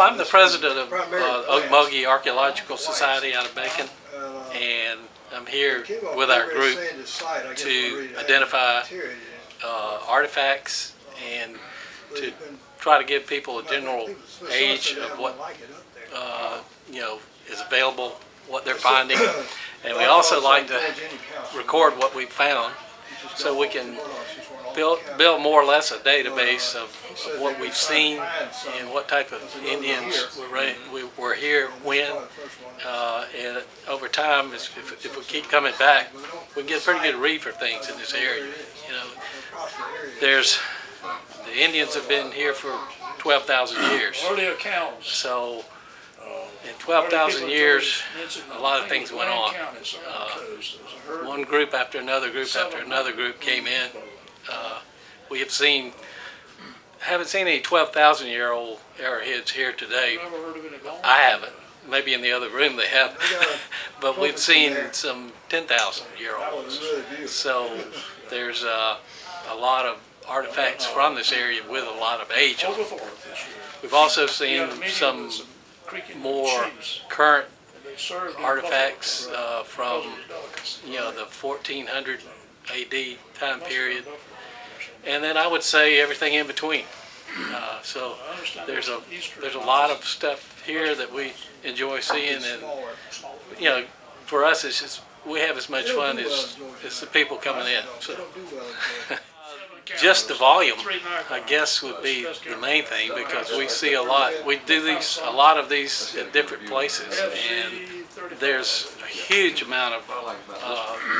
Well, I'm the president of Ocmulgee Archaeological Society out of Macon, and I'm here with our group to identify artifacts and to try to give people a general age of what is available, what they're finding, and we also like to record what we've found so we can build more or less a database of what we've seen and what type of Indians were here when, and over time, if we keep coming back, we can get a pretty good read for things in this area. You know, the Indians have been here for 12,000 years. So in 12,000 years, a lot of things went on. One group after another group came in. We haven't seen any 12,000-year-old arrowheads here today. I haven't. Maybe in the other room they have. But we've seen some 10,000-year-olds. So there's a lot of artifacts from this area with a lot of age on them. We've also seen some more current artifacts from the 1400 AD time period, and then I would say everything in between. So there's a lot of stuff here that we enjoy seeing, and for us it's just we have as much fun as the people coming in. So just the volume, I guess, would be the main thing, because we see a lot. We do a lot of these at different places, and there's a huge amount of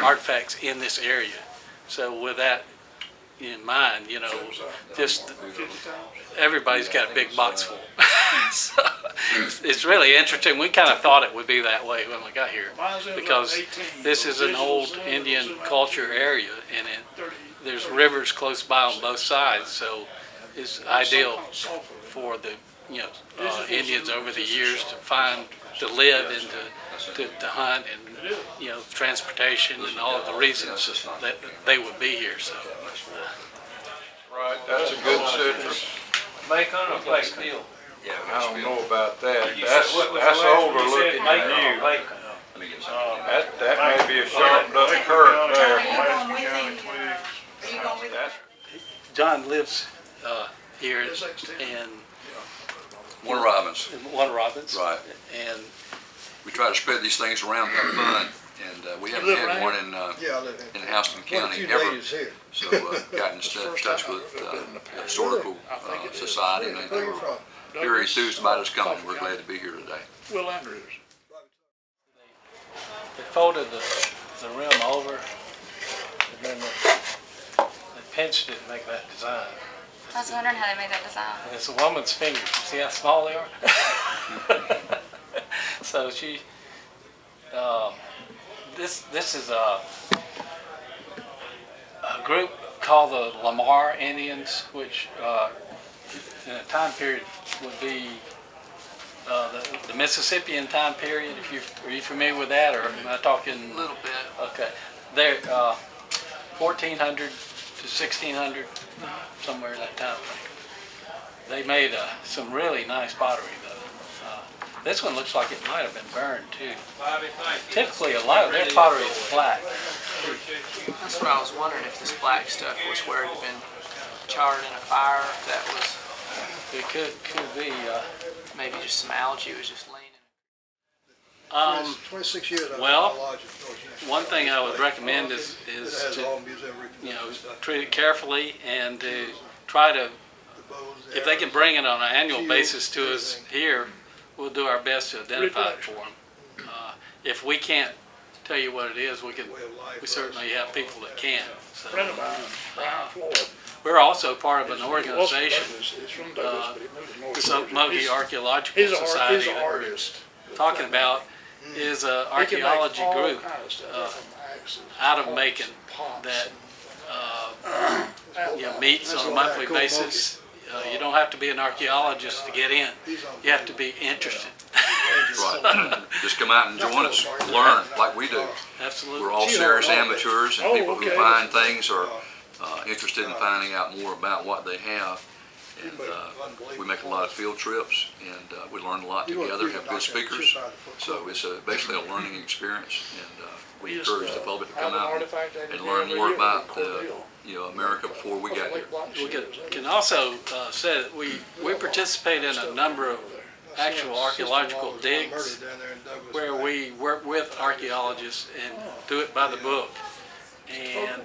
artifacts in this area. So with that in mind, just everybody's got a big box full. So it's really interesting. We kind of thought it would be that way when we got here, because this is an old Indian culture area, and there's rivers close by on both sides, so it's ideal for the Indians over the years to live and to hunt, and transportation and all of the reasons that they would be here. So right, that's a good citrus. Macon or Black Steel? Yeah, I don't know about that. That's older looking than you. That may be a sharpened up curve there. John lives here in Warner Robins. Right. And we try to spread these things around and have fun. And we haven't had one in Houston County ever. So got in touch with the Historical Society, and they were very enthused about us coming. We're glad to be here today. Will Andrews. They folded the rim over, and then they pinched it to make that design. I was wondering how they made that design. And it's a woman's fingers. See how small they are? So she, this is a group called the Lamar Indians, which in a time period would be the Mississippian time period. Are you familiar with that, or am I talking? A little bit. Okay. They're 1400 to 1600, somewhere in that time frame. They made some really nice pottery, though. This one looks like it might have been burned too. Typically, a lot of their pottery is black. That's what I was wondering, if this black stuff was where it had been charred in a fire, if that was. It could be. Maybe just some algae was just laying in. 26 years. Well, one thing I would recommend is to treat it carefully, and to try to, if they can bring it on an annual basis to us here, we'll do our best to identify it for them. If we can't tell you what it is, we certainly have people that can. So, we're also part of an organization, this Ocmulgee Archaeological Society that we're talking about, is an archaeology group out of Macon that meets on a monthly basis. You don't have to be an archaeologist to get in. You have to be interested. Right. Just come out and join us, learn like we do. Absolutely. We're all serious amateurs, and people who find things are interested in finding out more about what they have. And we make a lot of field trips, and we learn a lot together, have good speakers. So it's basically a learning experience, and we encourage the public to come out and learn more about America before we got here. We can also say that we participate in a number of actual archaeological digs where we work with archaeologists and do it by the book. And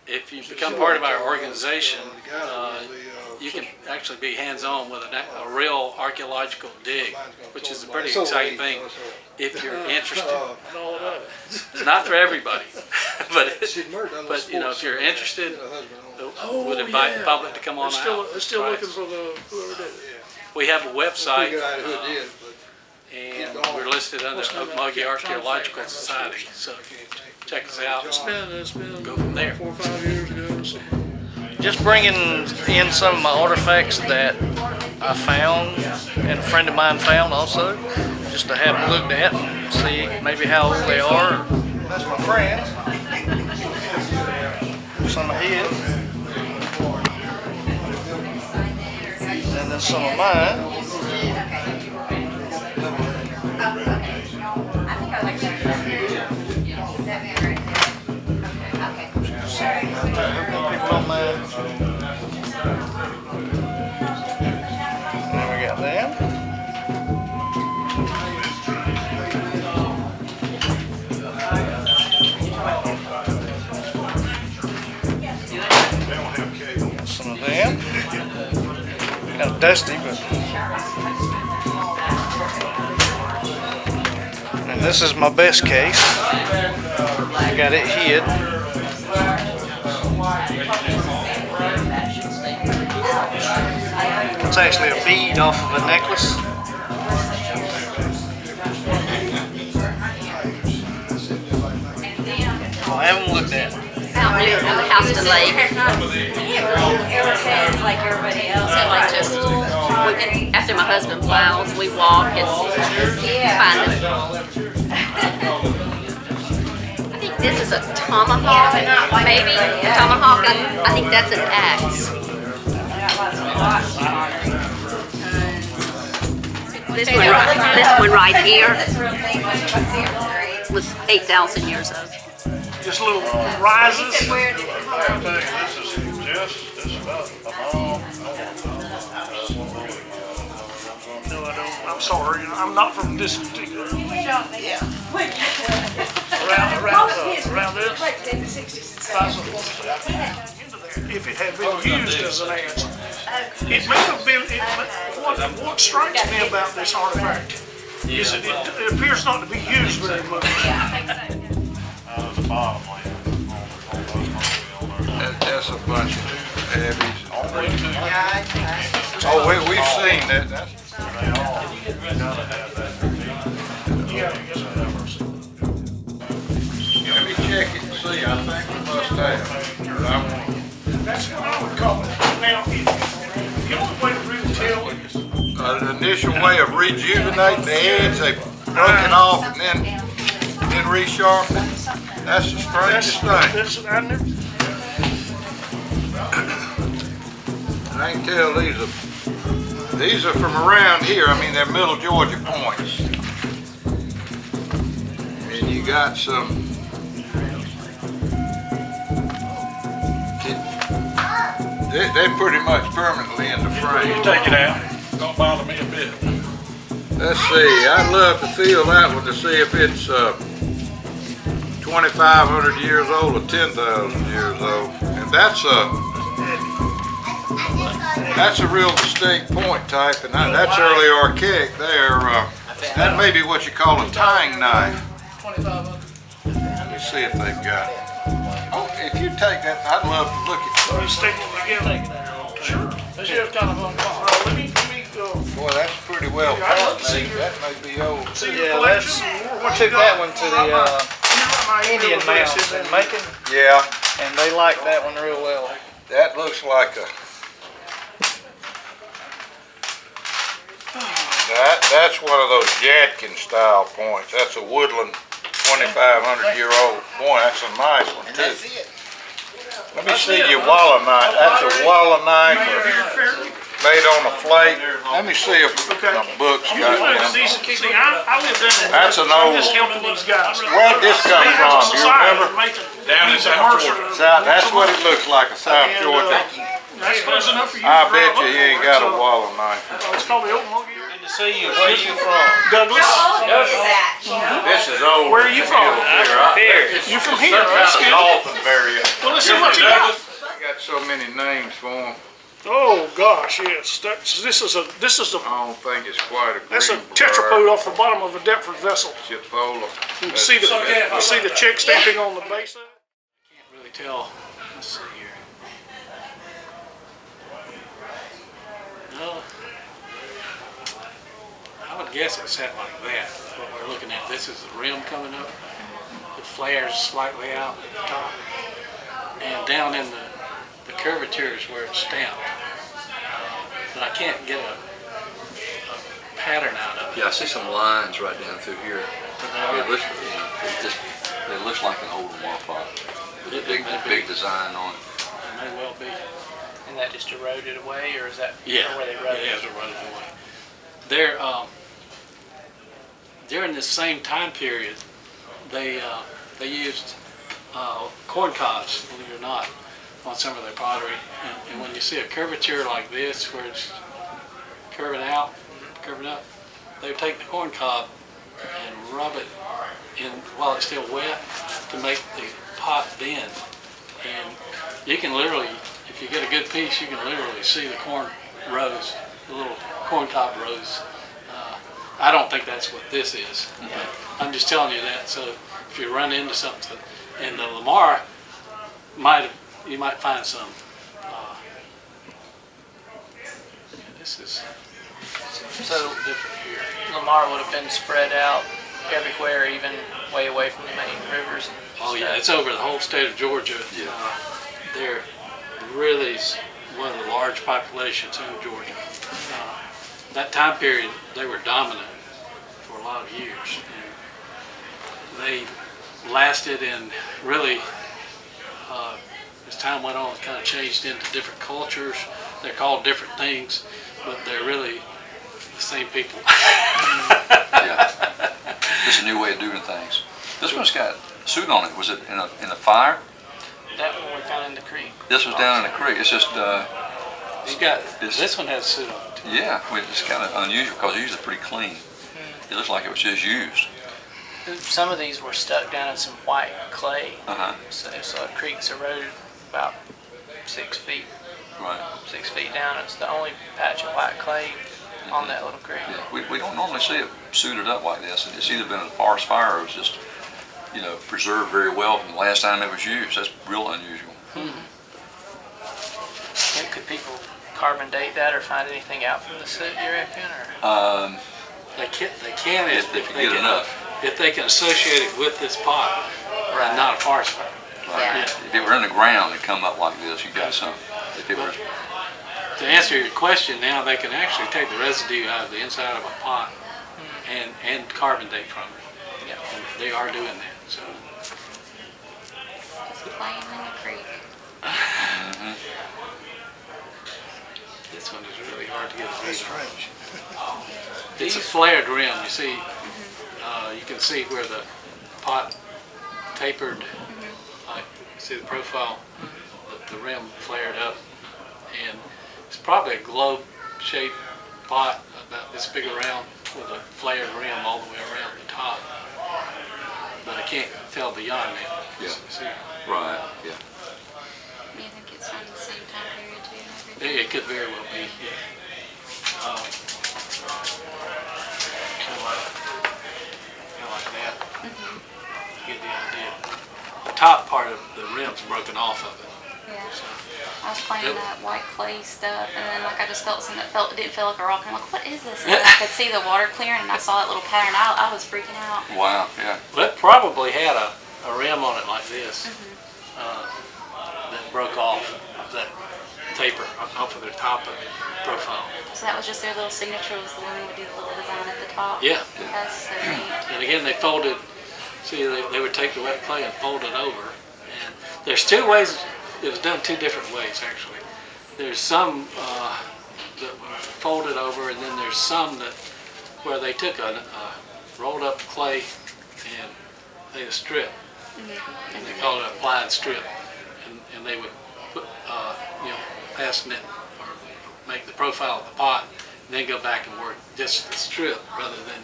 if you become part of our organization, you can actually be hands-on with a real archaeological dig, which is a pretty exciting thing if you're interested. It's not for everybody, but if you're interested, would invite the public to come on out. Still looking for whoever did it. We have a website, and we're listed under Ocmulgee Archaeological Society. So check us out. It's been Go from there. 4 or 5 years ago. So. Just bringing in some of my artifacts that I found and a friend of mine found also, just to have them looked at and see maybe how old they are. That's my friend. Some of his. And then some of mine. People don't mind. Then we got them. Some of them. Kind of dusty, but. And this is my best case. I got it hid. It's actually a bead off of a necklace. I'll have them looked at. Out there on the Houston Lake. Like everybody else. So like just after my husband plows, we walk and find them. I think this is a tomahawk, maybe a tomahawk. I think that's an axe. This one right here was 8,000 years old. Just little rises. This is just about a mile. No, I don't. I'm sorry. I'm not from this particular. Around this. If it had been used as an axe, it may have been. What strikes me about this artifact is that it appears not to be used very much. The bottom that's a bunch of heavies. Oh, we've seen that. Let me check it and see. I think we must have. That's what I would call it. Now, the only way to really tell is An initial way of rejuvenating the edge, they broke it off and then resharpened it. That's the strangest thing. I can tell these are from around here. I mean, they're Middle Georgia points. And you got some. They're pretty much permanently in the frame. take it out. Don't bother me a bit. Let's see. I'd love to feel that one to see if it's 2,500 years old or 10,000 years old. And that's a real distinct point type, and that's early archaic there. That may be what you call a tying knife. Let me see if they've got it. Oh, if you take that, I'd love to look at it. Stick them together. Sure. Let's have kind of let me go. Boy, that's pretty well made. That may be old. Yeah, I took that one to the Indian mounds in Macon, Yeah, and they like that one real well. that looks like a. That's one of those Yadkin style points. That's a woodland 2,500 year old point. That's a nice one too. Let me see your wallet knife. That's a wallet knife made on a plate. Let me see if my book's got them. See, I lived in it. That's an I'm old, just helping these guys. where'd this come from? Do you remember? Down in South Georgia. That's what it looks like, South Georgia. That's close enough for you. I bet you he ain't got a wallet knife. It's called the Ocmulgee. Good to see you. Where are you from? Douglas. This is old. Where are you from? Here. You're from here. That's good. Dolphin area. Well, let's see what you got. I got so many names for them. Oh gosh, yes. This is a I don't think it's quite a that's a green tetrapode off the bottom of a Deptford vessel. Chipola. You see the check stamping on the base of it? Can't really tell. Let's see here. No. I would guess it sat like that. What we're looking at. This is the rim coming up. It flares slightly out at the top. And down in the curvature is where it's stamped. But I can't get a pattern out of it. Yeah, I see some lines right down through here. It looks, it looks like an old wall pot. With a big design on it. It may well be. And that just eroded away, or is that Yeah, where they eroded? it has eroded away. They're, during this same time period, they used corn cobs, believe it or not, on some of their pottery. And when you see a curvature like this, where it's curving out, curving up, they would take the corn cob and rub it in while it's still wet to make the pot bend. And you can literally, if you get a good piece, you can literally see the corn rows, the little corn cob rows. I don't think that's what this is. I'm just telling you that, so if you run into something, and the Lamar you might find some. This is So different here. Lamar would have been spread out everywhere, even way away from the main rivers. Oh yeah, it's over the whole state of Georgia. Yeah. They're really one of the large populations in Georgia. That time period, they were dominant for a lot of years. And they lasted, and really, as time went on, it kind of changed into different cultures. They're called different things, but they're really the same people. Yeah. It's a new way of doing things. This one's got soot on it. Was it in a fire? That one we found in the creek. This was down in the creek. It's just This one has soot on it too. yeah. It's kind of unusual because it's usually pretty clean. It looks like it was just used. Some of these were stuck down in some white clay. So So the creek's eroded about 6 feet. right. 6 feet down. It's the only patch of white clay on that little creek. Yeah. We don't normally see it suited up like this. It's either been a forest fire or it was just preserved very well from the last time it was used. That's real unusual. And could people carbon date that or find anything out from the soot, you reckon? Or? They can If they get enough. If they can associate it with this pot, and not a forest fire. Right. If it were in the ground and come up like this, you got something. If it was, To answer your question, now they can actually take the residue out of the inside of a pot and carbon date from it. Yeah. And they are doing that. So Just playing in the creek. this one is really hard to get a read on. It's a flared rim. You see, you can see where the pot tapered. You see the profile, the rim flared up, and it's probably a globe-shaped pot about this big around with a flared rim all the way around the top. But I can't tell beyond that. Yeah. See, right. Yeah. Do you think it's from the same time period too? And everything? it could very well be. Yeah. Kind of like that. You get the idea. The top part of the rim's broken off of it. Yeah. I was playing that white clay stuff, and then I just felt something that didn't feel like a rock. And I'm like, what is this? And then I could see the water clearing, and I saw that little pattern. I was freaking out. Wow. Yeah. Well, it probably had a rim on it like this that broke off that taper off of the top of the profile. So that was just their little signature. Was the woman would do the little design at the top. Yeah. That's so neat. And again, they folded. See, they would take the wet clay and fold it over. And there's two ways it was done two different ways actually. There's some that were folded over, and then there's some that where they took a rolled up clay and made a strip, and they call it an applied strip, and they would put fasten it or make the profile of the pot, and then go back and work just the strip rather than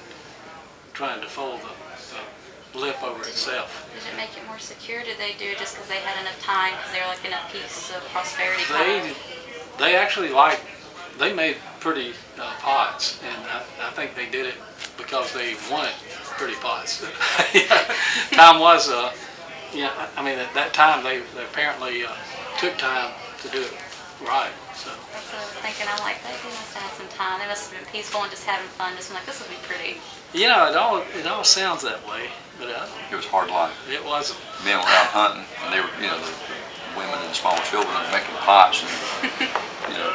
trying to fold the lip over itself. Did it make it more secure? Did they do it just because they had enough time, because they were like in a piece of prosperity? They actually they made pretty pots, and I think they did it because they wanted pretty pots. Time was, I mean, at that time they apparently took time to do it right. So. That's what I was thinking. I'm like, they must have had some time. They must have been peaceful and just having fun. Just like, this would be pretty. You know, it all sounds that way, but It was hard life. it wasn't. Men were out hunting, and they were, the women and the small children were making pots and,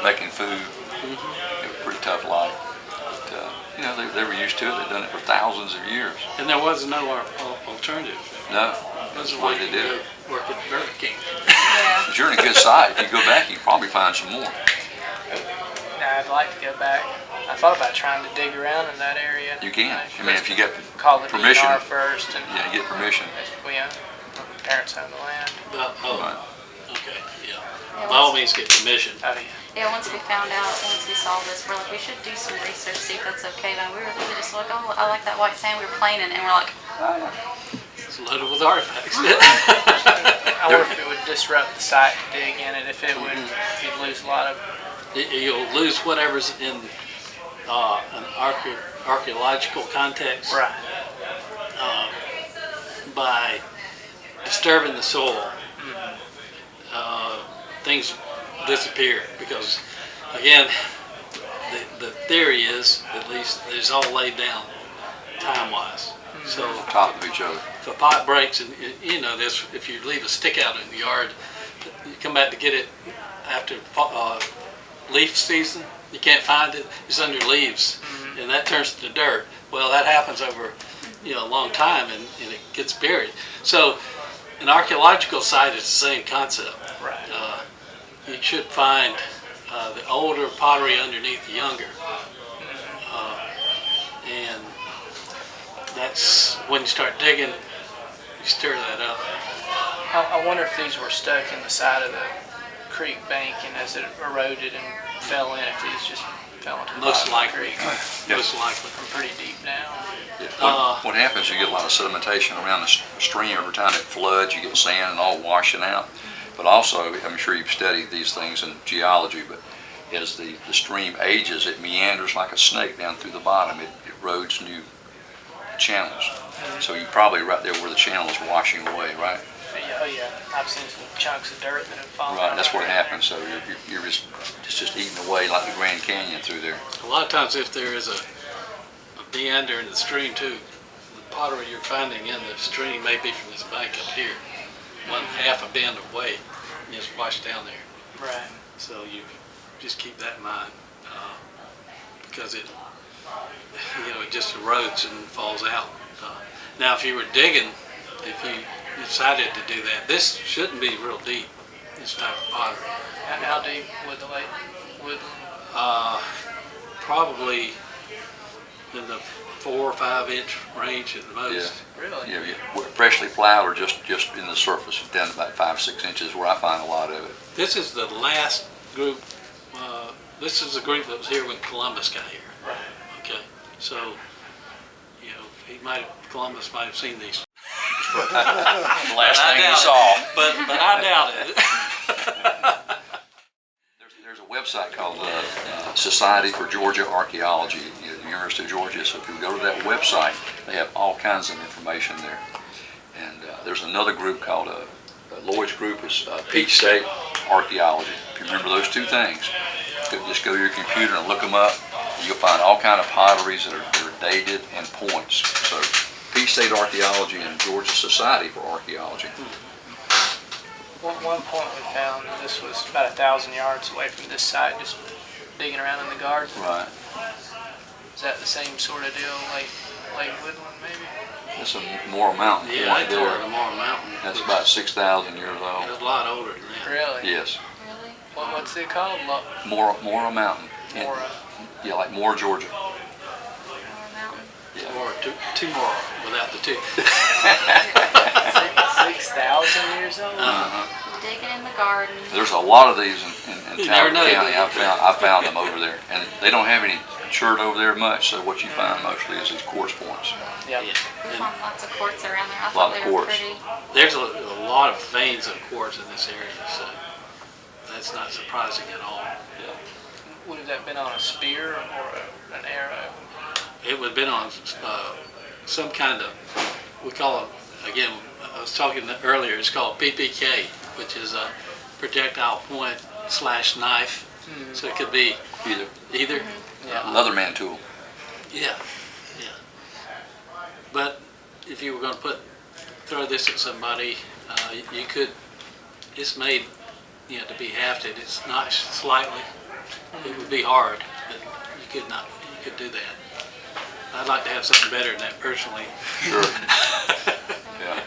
making food. It was a pretty tough life. But, they were used to it. They'd done it for thousands of years. And there was no alternative. No, It that's wasn't the way like they you did it. go work at Burger King. Yeah. But you're in a good site. If you go back, you can probably find some more. I'd like to go back. I thought about trying to dig around in that area. You can. I mean, if you get Call the permission. DNR first, and You get permission. we own, my parents own the land. Right. Okay, yeah. Yeah, By all means, get permission. Oh yeah. Yeah, once we found out, once we saw this, we're like, we should do some research, see if that's okay. And we were really just like, oh, I like that white sand. We were playing in it, and we're like, It's loaded with artifacts. I wonder if it would disrupt the site to dig in it. If it would, if you'd lose a lot of. You'll lose whatever's in an archaeological context Right. by disturbing the soil. Things disappear because, again, the theory is, at least, it's all laid down time-wise. So On top of each other. if a pot breaks, and this, if you leave a stick out in the yard, you come back to get it after leaf season, you can't find it, it's under leaves, and that turns to dirt. Well, that happens over a long time, and it gets buried. So an archaeological site is the same concept. Right. You should find the older pottery underneath the younger, and that's when you start digging, you stir that up. I wonder if these were stuck in the side of the creek bank, and as it eroded and fell in, if these just fell into the Most bottom of the likely. creek Most likely. from pretty deep down. Yeah. What happens, you get a lot of sedimentation around the stream. Every time it floods, you get sand and all washing out. But also, I'm sure you've studied these things in geology, but as the stream ages, it meanders like a snake down through the bottom. It roads new channels. So you're probably right there where the channel is washing away, right? Oh yeah, I've seen some chunks of dirt that have fallen. Right, that's what out. happens. So you're just eating away like the Grand Canyon through there. A lot of times if there is a meander in the stream too, the pottery you're finding in the stream may be from this bank up here, one half a bend away, and it's washed down there. Right. So you just keep that in mind, because it just erodes and falls out. Now if you were digging, if you decided to do that, this shouldn't be real deep, this type of pottery. How deep would the lake woodland? Probably in the 4 or 5 inch range at the most. Really? Yeah, freshly plowed or just in the surface, down about 5-6 inches, where I find a lot of it. This is the last group, this is the group that was here when Columbus got here. Right. Okay, so, Columbus might have seen these. The last thing you saw. But I doubt it. There's a website called Society for Georgia Archaeology at the University of Georgia. So if you go to that website, they have all kinds of information there. And there's another group called Lloyd's group is Peach State Archaeology. If you remember those two things, just go to your computer and look them up. You'll find all kind of potteries that are dated and points. So Peach State Archaeology and Georgia Society for Archaeology. One point we found, and this was about 1,000 yards away from this site, just digging around in the garden. Right. Is that the same sort of deal, lake woodland maybe? That's a Moral Mountain Yeah, I point tore there. the Morro Mountain. That's about 6,000 years It old. was a lot older than that. Really? Yes, Really? What's it called? Moral Mountain. Mora. Yeah, like Moore, Georgia. Morro Mountain. Or two more without the two. 6,000 years old? Digging in the garden. There's a lot of these in You never Talbot know. County. I found them over there, and they don't have any chert over there much. So what you find mostly is these quartz points. Yep. We And found lots of quartz around there. I Lot thought of they were quartz. pretty. there's a lot of veins of quartz in this area, so that's not surprising at all. Would have that been on a spear or an arrow? It would have been on some kind of, we call it, again, I was talking earlier, it's called PPK, which is a projectile point / knife. So it could be either. Leatherman tool. Yeah. But if you were going to throw this at somebody, you could. It's made, to be hafted. It's notched slightly. It would be hard, but you could not. You could do that. I'd like to have something better than that personally. Sure. Yeah.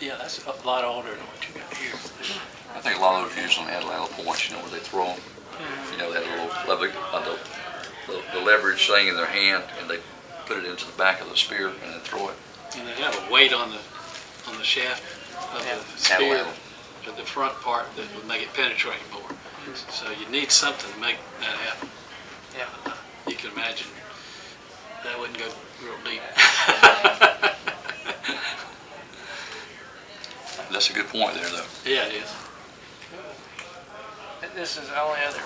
Yeah, that's a lot older than what you got here. I think a lot of those usually had little points, where they throw them. They had a little the leverage thing in their hand, and they put it into the back of the spear and then throw it. And they have a weight on the shaft of the spear, at the front part that would make it penetrate more. So you need something to make that happen. Yeah. You can imagine that wouldn't go real deep. That's a good point there, though. Yeah, it is. This is the only other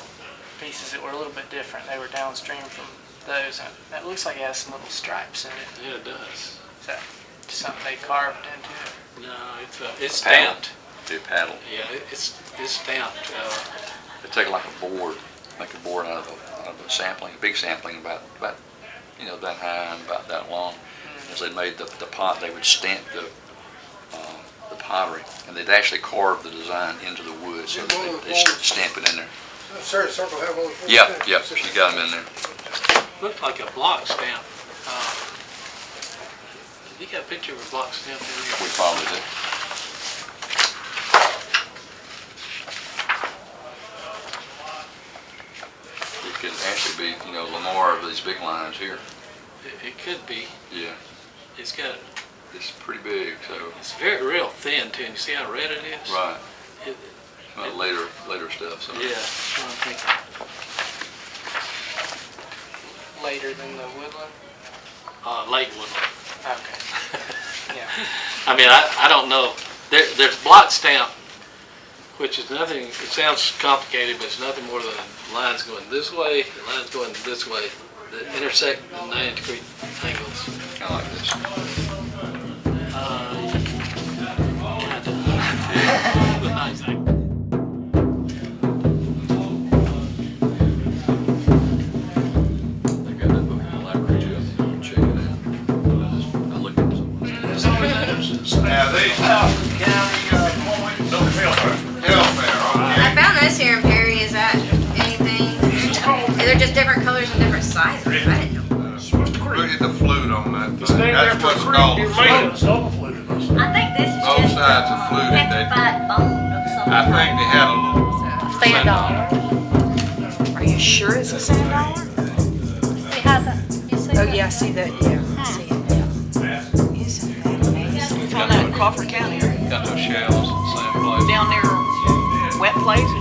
pieces that were a little bit different. They were downstream from those, and it looks like it has some little stripes in it. Yeah, it does. Is that something they carved into it? No, it's Paddle. stamped. They paddle. Yeah, it's stamped. They take like a board, make a board out of a sampling, a big sampling about that high and about that long. As they made the pot, they would stamp the pottery, and they'd actually carve the design into the wood, so that they stamp it in there. Sir, circle have all the Yeah, she got them in there. Looked like a block stamp. You got a picture of a block stamp in there? We probably did. It could actually be, Lamar of these big lines here. It could be. Yeah, It's pretty big, so. It's very real thin too. And you see how red it is? Right. It, Well, later stuff, so. yeah. I think Later than the woodland? late woodland. Okay. Yeah. I mean, I don't know. There's block stamp, which is nothing. It sounds complicated, but it's nothing more than lines going this way, and lines going this way that intersect in 90-degree angles. Kind of like this. Not exactly. They got that book in the library, Jeff. You can check it out. I looked at it. Now these I found this here in Perry. Is that anything? They're just different colors and different sizes. I didn't know. look at the flute on that It's thing. named That's after a what's creek called near a Macon. flute. I think this is Both just sides are fluted. petrified bone of some I think they had a little. sand dollar. Are you sure it's a sand dollar? See how you see Oh that? yeah, I see that. Yeah, I see it. Yeah. Isn't that amazing? Found that in Crawford County, Got those shells, same place. down near wet place.